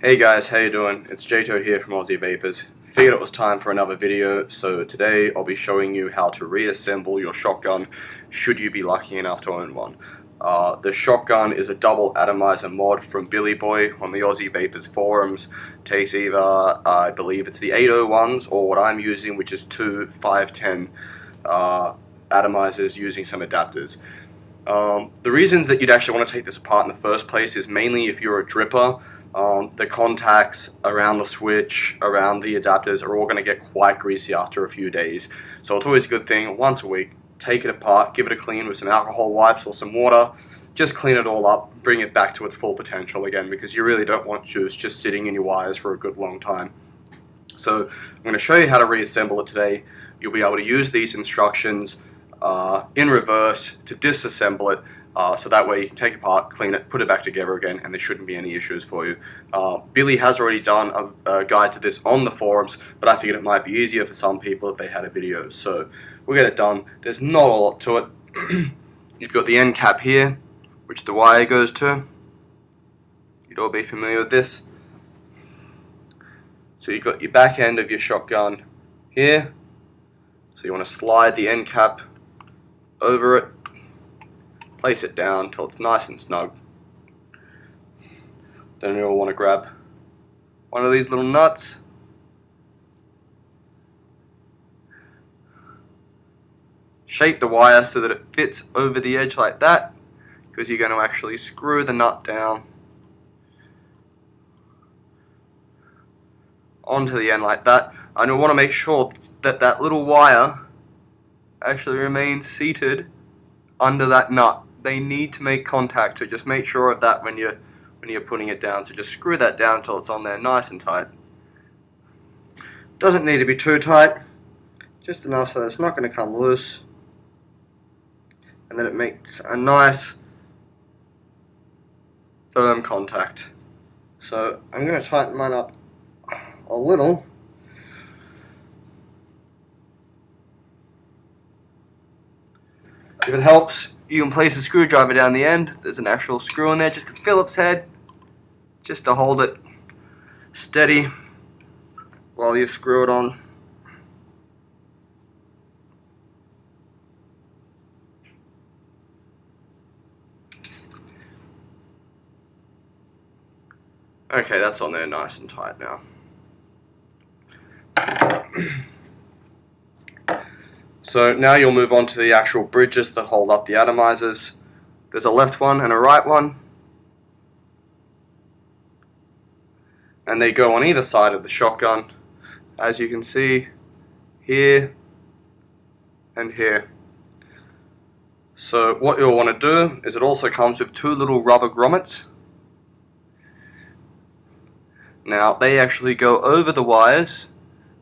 Hey guys, how you doing? It's Jato here from Aussie Vapors. Figured it was time for another video, so today I'll be showing you how to reassemble your shotgun should you be lucky enough to own one. The shotgun is a double atomizer mod from billyboy on the Aussie Vapors forums. Takes either, I believe it's the 801s or what I'm using, which is two 510 atomizers using some adapters. The reasons that you'd actually want to take this apart in the first place is mainly if you're a dripper. The contacts around the switch, around the adapters are all going to get quite greasy after a few days. So it's always a good thing, once a week, take it apart, give it a clean with some alcohol wipes or some water, just clean it all up, bring it back to its full potential again, because you really don't want juice just sitting in your wires for a good long time. So I'm going to show you how to reassemble it today. You'll be able to use these instructions in reverse to disassemble it, so that way you can take it apart, clean it, put it back together again, and there shouldn't be any issues for you. Billy has already done a guide to this on the forums, but I figured it might be easier for some people if they had a video. So we'll get it done. There's not a lot to it. You've got the end cap here, which the wire goes to. You'd all be familiar with this. So you've got your back end of your shotgun here. So you want to slide the end cap over it, place it down until it's nice and snug. Then you'll want to grab one of these little nuts, shape the wire so that it fits over the edge like that, because you're going to actually screw the nut down onto the end like that. And you'll want to make sure that that little wire actually remains seated under that nut. They need to make contact, so just make sure of that when you're putting it down. So just screw that down until it's on there nice and tight. Doesn't need to be too tight, just enough so that it's not going to come loose, and then it makes a nice firm contact. So I'm going to tighten mine up a little. If it helps, you can place a screwdriver down the end. There's an actual screw in there, just a Phillips head, just to hold it steady while you screw it on. Okay, that's on there nice and tight now. So now you'll move on to the actual bridges that hold up the atomizers. There's a left one and a right one, and they go on either side of the shotgun, as you can see here and here. So what you'll want to do is, it also comes with two little rubber grommets. Now they actually go over the wires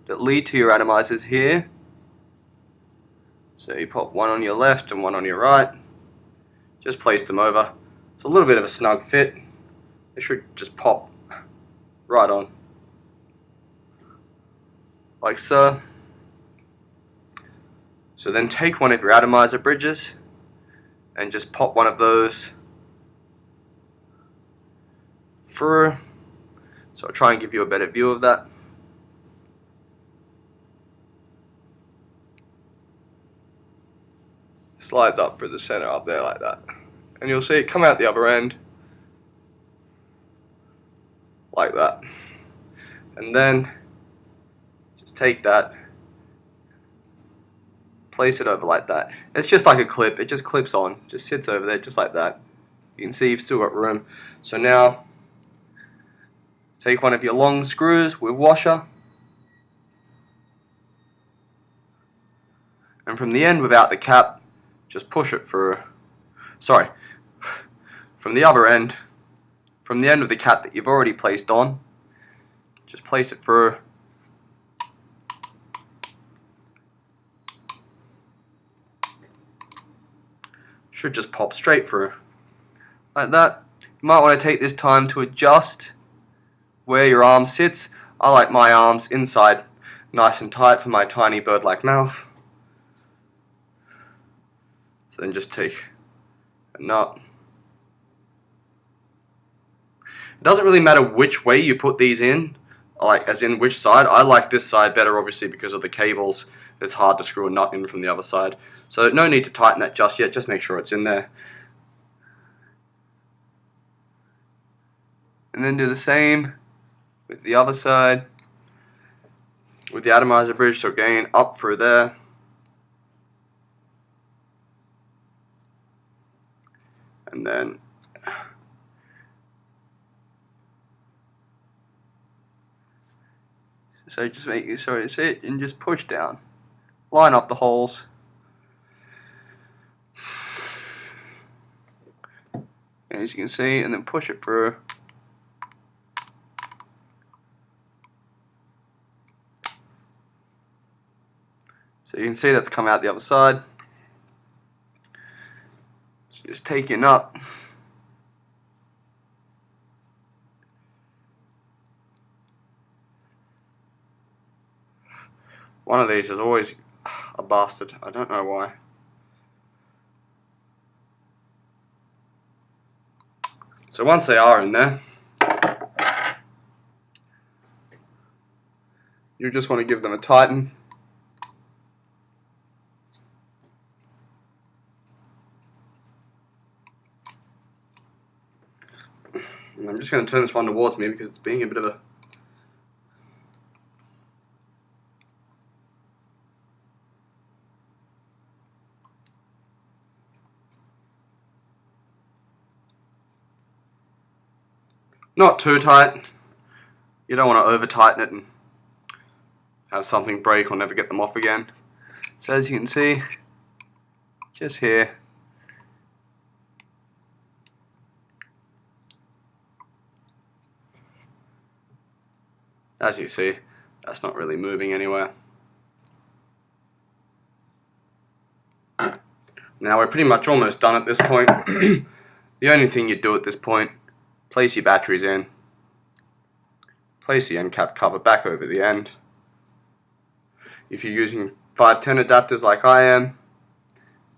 that lead to your atomizers here. So you pop one on your left and one on your right, just place them over. It's a little bit of a snug fit. They should just pop right on, like so. So then take one of your atomizer bridges and just pop one of those through. So I'll try and give you a better view of that. Slides up through the center up there like that, and you'll see it come out the other end like that. And then just take that, place it over like that. It's just like a clip, it just clips on, just sits over there just like that. You can see you've still got room. So now take one of your long screws with washer, and from the end without the cap, just push it through. Sorry, from the other end, from the end of the cap that you've already placed on, just place it through. Should just pop straight through, like that. You might want to take this time to adjust where your arm sits. I like my arms inside nice and tight for my tiny bird-like mouth. So then just take a nut It doesn't really matter which way you put these in, like as in which side. I like this side better, obviously, because of the cables. It's hard to screw a nut in from the other side. So no need to tighten that just yet, just make sure it's in there. And then do the same with the other side, with the atomizer bridge, so again, up through there. And then so just make it so it's it, and just push down. Line up the holes. And as you can see, and then push it through. So you can see that's come out the other side. So just take your nut. One of these is always a bastard. I don't know why. So once they are in there, you just want to give them a tighten. And I'm just going to turn this one towards me because it's being a bit of a... Not too tight. You don't want to over tighten it and have something break or never get them off again. So as you can see, just here, as you see, that's not really moving anywhere. Now we're pretty much almost done at this point. The only thing you do at this point, place your batteries in, place the end cap cover back over the end. If you're using 510 adapters like I am,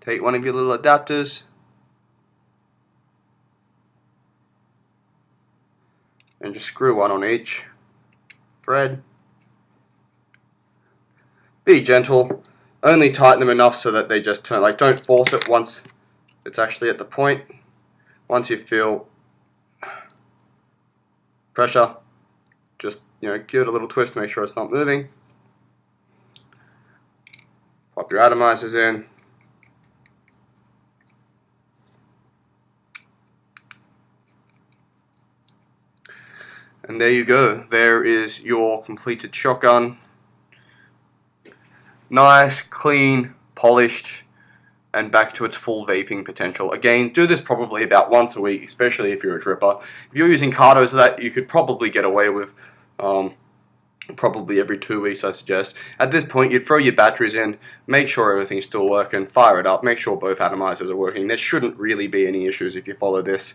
take one of your little adapters and just screw one on each thread. Be gentle, only tighten them enough so that they just turn, like don't force it once it's actually at the point. Once you feel pressure, just give it a little twist to make sure it's not moving. Pop your atomizers in. And there you go. There is your completed shotgun. Nice, clean, polished, and back to its full vaping potential. Again, do this probably about once a week, especially if you're a dripper. If you're using cardos, that you could probably get away with probably every 2 weeks, I suggest. At this point, you'd throw your batteries in, make sure everything's still working, fire it up, make sure both atomizers are working. There shouldn't really be any issues if you follow this.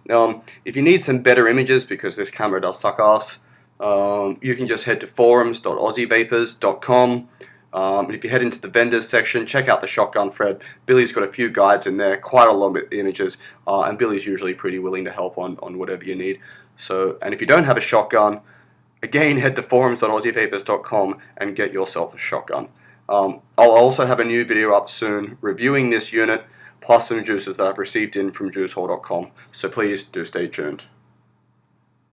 If you need some better images, because this camera does suck ass, you can just head to forums.aussievapors.com. And if you head into the vendors section, check out the shotgun thread. Billy's got a few guides in there, quite a lot of images, and Billy's usually pretty willing to help on whatever you need. So, and if you don't have a shotgun, again, head to forums.aussievapors.com and get yourself a shotgun. I'll also have a new video up soon reviewing this unit, plus some juices that I've received in from juicehall.com. So please do stay tuned.